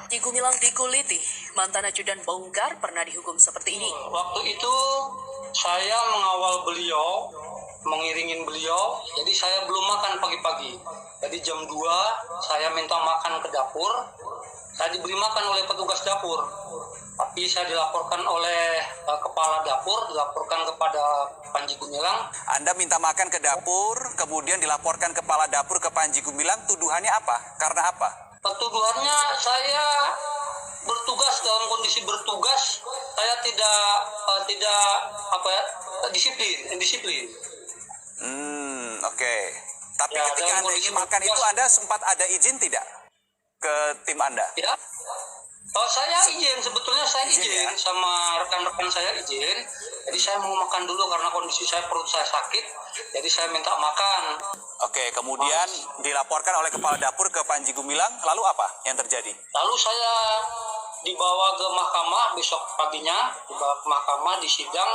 Panji Gumilang dikuliti, mantan ajudan bongkar pernah dihukum seperti ini. Waktu itu saya mengawal beliau, mengiringin beliau, jadi saya belum makan pagi-pagi. Jadi jam 2 saya minta makan ke dapur, saya diberi makan oleh petugas dapur. Tapi saya dilaporkan oleh kepala dapur, dilaporkan kepada Panji Gumilang. Anda minta makan ke dapur, kemudian dilaporkan kepala dapur ke Panji Gumilang, tuduhannya apa? Karena apa? Tuduhannya saya bertugas, dalam kondisi bertugas, saya tidak disiplin. Oke. Tapi Ya, ketika dalam Anda kondisi ingin makan itu, bertugas. Anda sempat ada izin tidak ke tim Anda? Ya, saya izin, sebetulnya saya izin ya? sama rekan-rekan saya izin. Jadi saya mau makan dulu karena kondisi saya, perut saya sakit. Jadi saya minta makan. Oke, kemudian dilaporkan oleh kepala dapur ke Panji Gumilang, lalu apa yang terjadi? Lalu saya dibawa ke mahkamah besok paginya, dibawa ke mahkamah di sidang.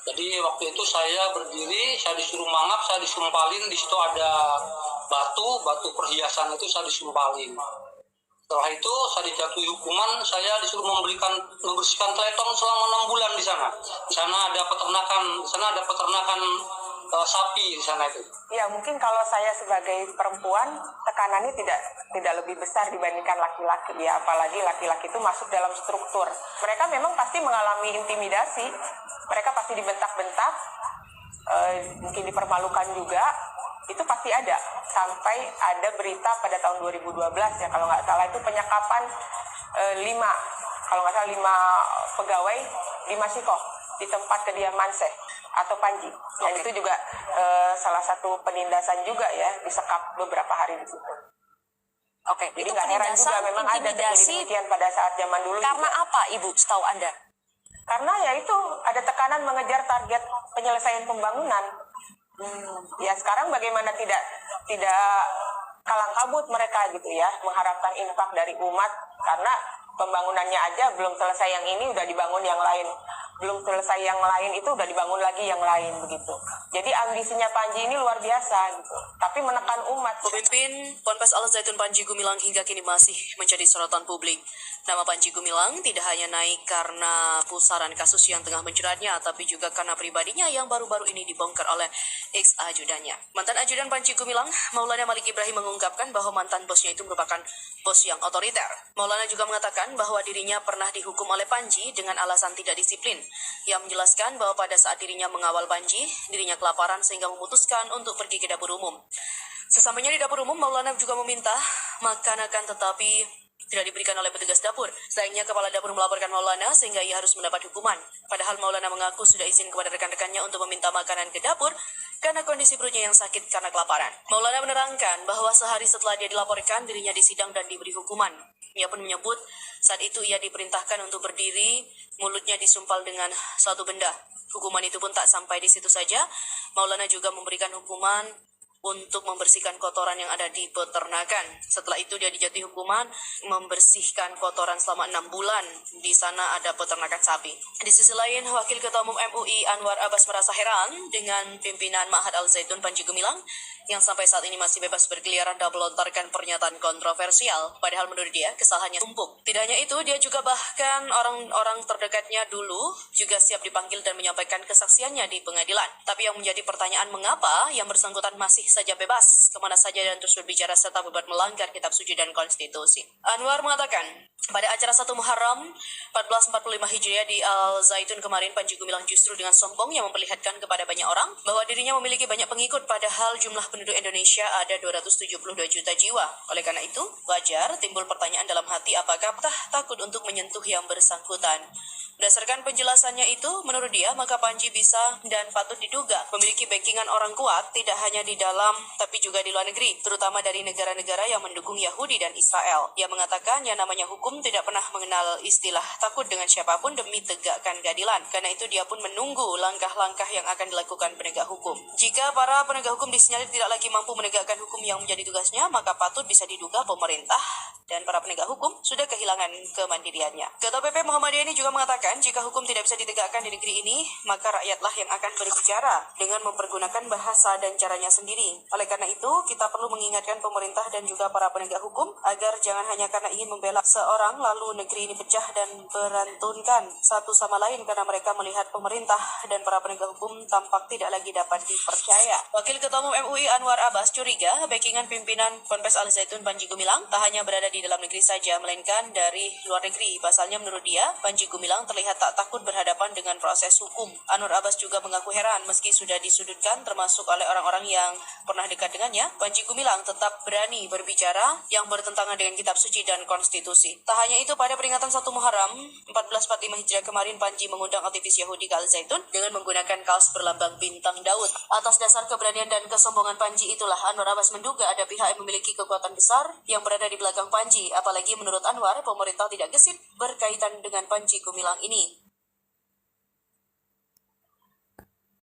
Jadi waktu itu saya berdiri, saya disuruh mangap, saya disumpalin, di situ ada batu perhiasan itu saya disumpalin. Setelah itu saya dijatuhi hukuman, saya disuruh membersihkan teleton selama 6 bulan di sana. Di sana ada peternakan sapi di sana itu. Ya, mungkin kalau saya sebagai perempuan, tekanannya tidak lebih besar dibandingkan laki-laki ya, apalagi laki-laki itu masuk dalam struktur. Mereka memang pasti mengalami intimidasi, mereka pasti dibentak-bentak, mungkin dipermalukan juga, itu pasti ada. Sampai ada berita pada tahun 2012 ya, kalau nggak salah itu penyekapan 5 pegawai di Masiko, di tempat kediaman Syekh atau Panji. Dan itu juga salah satu penindasan juga ya, disekap beberapa hari di situ. Oke, Jadi itu nggak heran juga memang ada intimidasi demikian pada saat zaman dulu. karena juga. apa, Ibu, setahu Anda? Karena ya itu ada tekanan mengejar target penyelesaian pembangunan. Ya sekarang bagaimana tidak kalang kabut mereka gitu ya, mengharapkan infak dari umat, karena pembangunannya aja belum selesai, yang ini udah dibangun yang lain, belum selesai yang lain itu udah dibangun lagi yang lain begitu. Jadi ambisinya Panji ini luar biasa gitu, tapi menekan umat. Pemimpin Ponpes Al Zaitun Panji Gumilang hingga kini masih menjadi sorotan publik. Nama Panji Gumilang tidak hanya naik karena pusaran kasus yang tengah menjeratnya, tapi juga karena pribadinya yang baru-baru ini dibongkar oleh ex-ajudannya. Mantan ajudan Panji Gumilang, Maulana Malik Ibrahim, mengungkapkan bahwa mantan bosnya itu merupakan bos yang otoriter. Maulana juga mengatakan bahwa dirinya pernah dihukum oleh Panji dengan alasan tidak disiplin. Ia menjelaskan bahwa pada saat dirinya mengawal Panji, dirinya kelaparan sehingga memutuskan untuk pergi ke dapur umum. Sesampainya di dapur umum, Maulana juga meminta makan akan tetapi tidak diberikan oleh petugas dapur. Sayangnya kepala dapur melaporkan Maulana sehingga ia harus mendapat hukuman. Padahal Maulana mengaku sudah izin kepada rekan-rekannya untuk meminta makanan ke dapur karena kondisi perutnya yang sakit karena kelaparan. Maulana menerangkan bahwa sehari setelah dia dilaporkan, dirinya disidang dan diberi hukuman. Ia pun menyebut saat itu ia diperintahkan untuk berdiri, mulutnya disumpal dengan suatu benda. Hukuman itu pun tak sampai di situ saja. Maulana juga memberikan hukuman untuk membersihkan kotoran yang ada di peternakan. Setelah itu dia dijatuhi hukuman membersihkan kotoran selama 6 bulan. Di sana ada peternakan sapi. Di sisi lain, Wakil Ketua Umum MUI Anwar Abbas merasa heran dengan pimpinan Ma'had Al Zaitun Panji Gumilang yang sampai saat ini masih bebas berkeliaran dan melontarkan pernyataan kontroversial. Padahal menurut dia kesalahannya tumpuk. Tidak hanya itu, dia juga bahkan orang-orang terdekatnya dulu juga siap dipanggil dan menyampaikan kesaksiannya di pengadilan. Tapi yang menjadi pertanyaan, mengapa yang bersangkutan masih saja bebas kemana saja dan terus berbicara serta berbuat melanggar kitab suci dan konstitusi. Anwar mengatakan, pada acara 1 Muharram 1445 Hijriah di Al Zaitun kemarin, Panji Gumilang justru dengan sombong yang memperlihatkan kepada banyak orang bahwa dirinya memiliki banyak pengikut, padahal jumlah penduduk Indonesia ada 272 juta jiwa. Oleh karena itu, wajar timbul pertanyaan dalam hati, apakah takut untuk menyentuh yang bersangkutan. Berdasarkan penjelasannya itu, menurut dia, maka Panji bisa dan patut diduga memiliki backingan orang kuat tidak hanya di dalam tapi juga di luar negeri, terutama dari negara-negara yang mendukung Yahudi dan Israel. Ia mengatakan yang namanya hukum tidak pernah mengenal istilah takut dengan siapapun demi tegakkan keadilan. Karena itu dia pun menunggu langkah-langkah yang akan dilakukan penegak hukum. Jika para penegak hukum disinyalir tidak lagi mampu menegakkan hukum yang menjadi tugasnya, maka patut bisa diduga pemerintah dan para penegak hukum sudah kehilangan kemandiriannya. Ketua PP Muhammadiyah ini juga mengatakan mengatakan jika hukum tidak bisa ditegakkan di negeri ini, maka rakyatlah yang akan berbicara dengan mempergunakan bahasa dan caranya sendiri. Oleh karena itu, kita perlu mengingatkan pemerintah dan juga para penegak hukum agar jangan hanya karena ingin membela seorang lalu negeri ini pecah dan berantunkan satu sama lain karena mereka melihat pemerintah dan para penegak hukum tampak tidak lagi dapat dipercaya. Wakil Ketua Umum MUI Anwar Abbas curiga backingan pimpinan Ponpes Al Zaitun Panji Gumilang tak hanya berada di dalam negeri saja, melainkan dari luar negeri. Pasalnya menurut dia, Panji Gumilang terlihat tak takut berhadapan dengan proses hukum. Anwar Abbas juga mengaku heran meski sudah disudutkan termasuk oleh orang-orang yang pernah dekat dengannya, Panji Gumilang tetap berani berbicara yang bertentangan dengan kitab suci dan konstitusi. Tak hanya itu, pada peringatan 1 Muharram 1445 Hijriah kemarin, Panji mengundang aktivis Yahudi ke Al Zaitun dengan menggunakan kaos berlambang bintang Daud. Atas dasar keberanian dan kesombongan Panji itulah Anwar Abbas menduga ada pihak yang memiliki kekuatan besar yang berada di belakang Panji. Apalagi menurut Anwar, pemerintah tidak gesit berkaitan dengan Panji Gumilang ini.